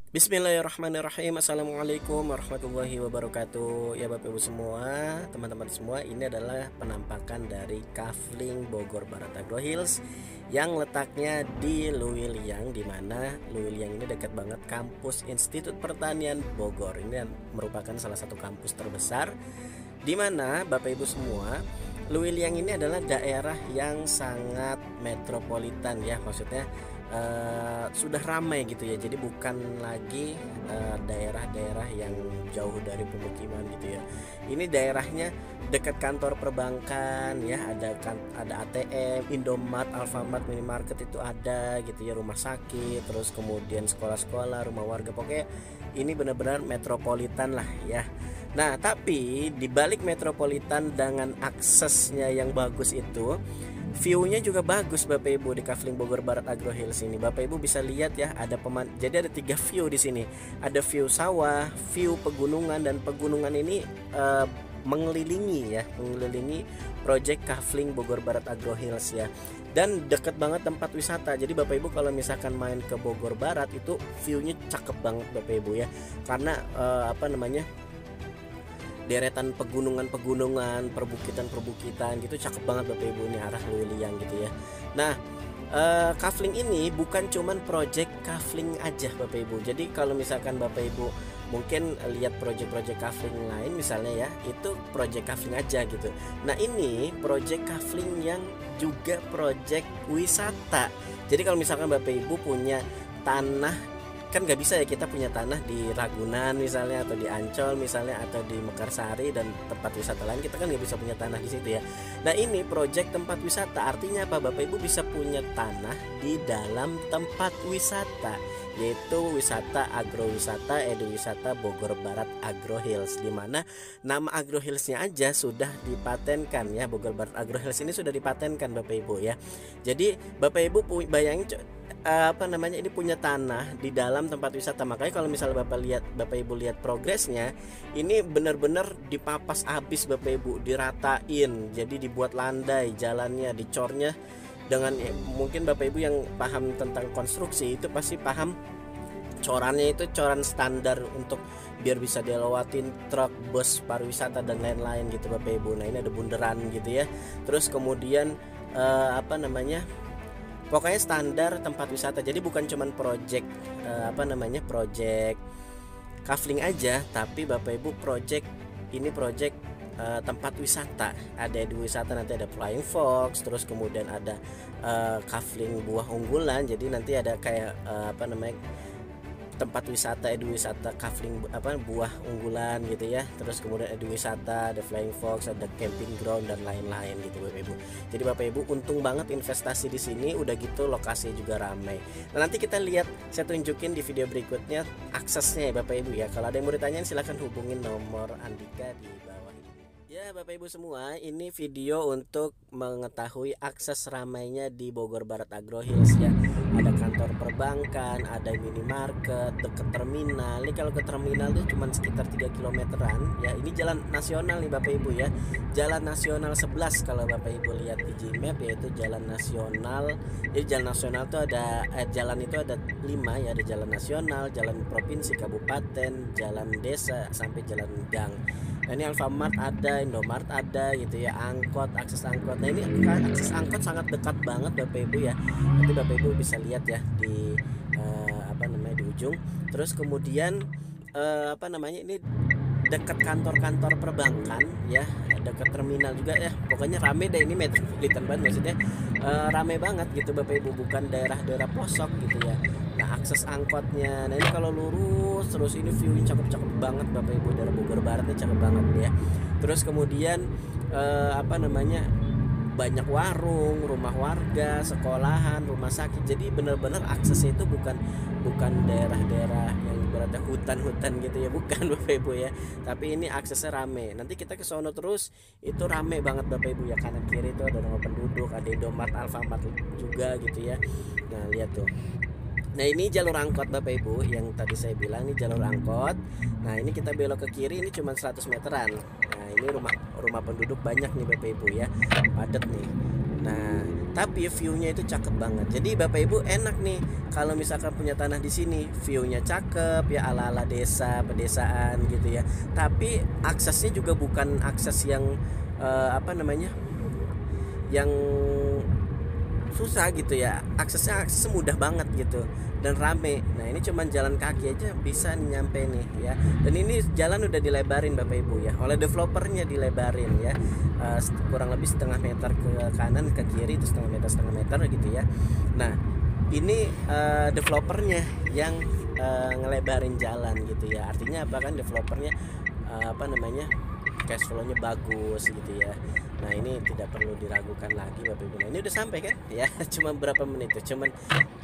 Bismillahirrahmanirrahim. Assalamualaikum warahmatullahi wabarakatuh. Ya Bapak Ibu semua, teman-teman semua, ini adalah penampakan dari Kafling Bogor Barat Agro Hills yang letaknya di Luiliang, di mana Luiliang ini dekat banget kampus Institut Pertanian Bogor. Ini merupakan salah satu kampus terbesar di mana Bapak Ibu semua, Luiliang ini adalah daerah yang sangat metropolitan ya, maksudnya sudah ramai gitu ya. Jadi bukan lagi daerah-daerah yang jauh dari pemukiman gitu ya. Ini daerahnya dekat kantor perbankan ya, ada ATM, Indomart, Alfamart, minimarket itu ada gitu ya, rumah sakit, terus kemudian sekolah-sekolah, rumah warga. Pokoknya ini benar-benar metropolitan lah ya. Nah, tapi di balik metropolitan dengan aksesnya yang bagus itu, view-nya juga bagus Bapak Ibu di Kafling Bogor Barat Agro Hills ini. Bapak Ibu bisa lihat ya, jadi ada 3 view di sini. Ada view sawah, view pegunungan, dan pegunungan ini mengelilingi proyek Kafling Bogor Barat Agro Hills ya. Dan deket banget tempat wisata. Jadi Bapak Ibu kalau misalkan main ke Bogor Barat itu view-nya cakep banget Bapak Ibu ya. Karena deretan pegunungan-pegunungan, perbukitan-perbukitan gitu, cakep banget Bapak Ibu, ini arah Luiliang gitu ya. Nah, Kafling ini bukan cuman project Kafling aja Bapak Ibu. Jadi kalau misalkan Bapak Ibu mungkin lihat project-project Kafling lain misalnya ya, itu project Kafling aja gitu. Nah, ini project Kafling yang juga project wisata. Jadi kalau misalkan Bapak Ibu punya tanah, kan nggak bisa ya kita punya tanah di Ragunan misalnya, atau di Ancol misalnya, atau di Mekarsari dan tempat wisata lain, kita kan nggak bisa punya tanah di situ ya. Nah, ini project tempat wisata, artinya apa? Bapak Ibu bisa punya tanah di dalam tempat wisata, yaitu wisata agrowisata eduwisata Bogor Barat Agro Hills, di mana nama Agro Hillsnya aja sudah dipatenkan ya. Bogor Barat Agro Hills ini sudah dipatenkan Bapak Ibu ya. Jadi Bapak Ibu bayangin ini punya tanah di dalam tempat wisata. Makanya kalau misalnya Bapak Ibu lihat progresnya, ini benar-benar dipapas habis Bapak Ibu, diratain. Jadi dibuat landai jalannya, dicornya dengan mungkin Bapak Ibu yang paham tentang konstruksi itu pasti paham, corannya itu coran standar untuk biar bisa dilewatin truk, bus pariwisata dan lain-lain gitu Bapak Ibu. Nah, ini ada bundaran gitu ya. Terus kemudian pokoknya standar tempat wisata. Jadi bukan cuman project project Kafling aja, tapi Bapak Ibu project tempat wisata. Ada wisata, nanti ada Flying Fox, terus kemudian ada Kafling buah unggulan. Jadi nanti ada kayak tempat wisata eduwisata Kafling buah unggulan gitu ya. Terus kemudian eduwisata, ada Flying Fox, ada camping ground dan lain-lain gitu Bapak Ibu. Jadi Bapak Ibu untung banget investasi di sini, udah gitu lokasi juga ramai. Nah, nanti kita lihat, saya tunjukin di video berikutnya aksesnya ya Bapak Ibu ya. Kalau ada yang mau ditanyain silahkan hubungin nomor Andika di bawah ini. Ya Bapak Ibu semua, ini video untuk mengetahui akses ramainya di Bogor Barat Agro Hills ya. Ada kantor perbankan, ada minimarket, dekat terminal. Ini kalau ke terminal tuh cuma sekitar 3 kilometeran ya. Ini jalan nasional nih Bapak Ibu ya. Jalan nasional 11 kalau Bapak Ibu lihat di Gmap, yaitu jalan nasional. Jadi jalan nasional tuh ada jalan itu ada 5 ya, ada jalan nasional, jalan provinsi, kabupaten, jalan desa, sampai jalan gang. Nah, ini Alfamart ada, Indomart ada gitu ya, angkot, akses angkot. Nah, ini akses angkot sangat dekat banget Bapak Ibu ya. Nanti Bapak Ibu bisa lihat ya di di ujung. Terus kemudian ini dekat kantor-kantor perbankan ya, dekat terminal juga ya. Pokoknya rame deh, ini metropolitan banget maksudnya, rame banget gitu Bapak Ibu, bukan daerah-daerah pelosok gitu ya. Nah, akses angkotnya, nah ini kalau lurus terus, ini view cakep-cakep banget Bapak Ibu, daerah Bogor Baratnya cakep banget ya. Terus kemudian banyak warung, rumah warga, sekolahan, rumah sakit. Jadi benar-benar aksesnya itu bukan daerah-daerah yang ibaratnya hutan-hutan gitu ya, bukan Bapak Ibu ya. Tapi ini aksesnya rame. Nanti kita ke sono terus, itu rame banget Bapak Ibu ya. Kanan kiri itu ada rumah penduduk, ada Indomart, Alfamart juga gitu ya. Nah, lihat tuh. Nah, ini jalur angkot Bapak Ibu, yang tadi saya bilang ini jalur angkot. Nah, ini kita belok ke kiri, ini cuma 100 meteran. Nah, ini rumah penduduk banyak nih Bapak Ibu ya, padat nih. Nah, tapi view-nya itu cakep banget. Jadi Bapak Ibu enak nih kalau misalkan punya tanah di sini, view-nya cakep ya, ala-ala desa, pedesaan gitu ya. Tapi aksesnya juga bukan akses yang apa namanya? Yang susah gitu ya. Aksesnya mudah banget gitu dan rame. Nah, ini cuman jalan kaki aja bisa nyampe nih ya. Dan ini jalan udah dilebarin Bapak Ibu ya. Oleh developernya dilebarin ya. Kurang lebih setengah meter ke kanan ke kiri itu setengah meter gitu ya. Nah, ini developernya yang ngelebarin jalan gitu ya. Artinya apa kan, developernya apa namanya, cash flow-nya bagus gitu ya. Nah, ini tidak perlu diragukan lagi Bapak Ibu. Nah, ini udah sampai kan ya. Cuma berapa menit tuh, cuman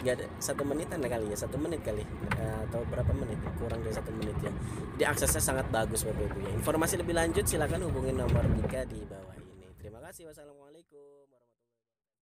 nggak ada 1 menitan kali ya, 1 menit kali, atau berapa menit, kurang dari 1 menit ya. Jadi aksesnya sangat bagus Bapak Ibu ya. Informasi lebih lanjut silakan hubungi nomor 3 di bawah ini. Terima kasih. Wassalamualaikum.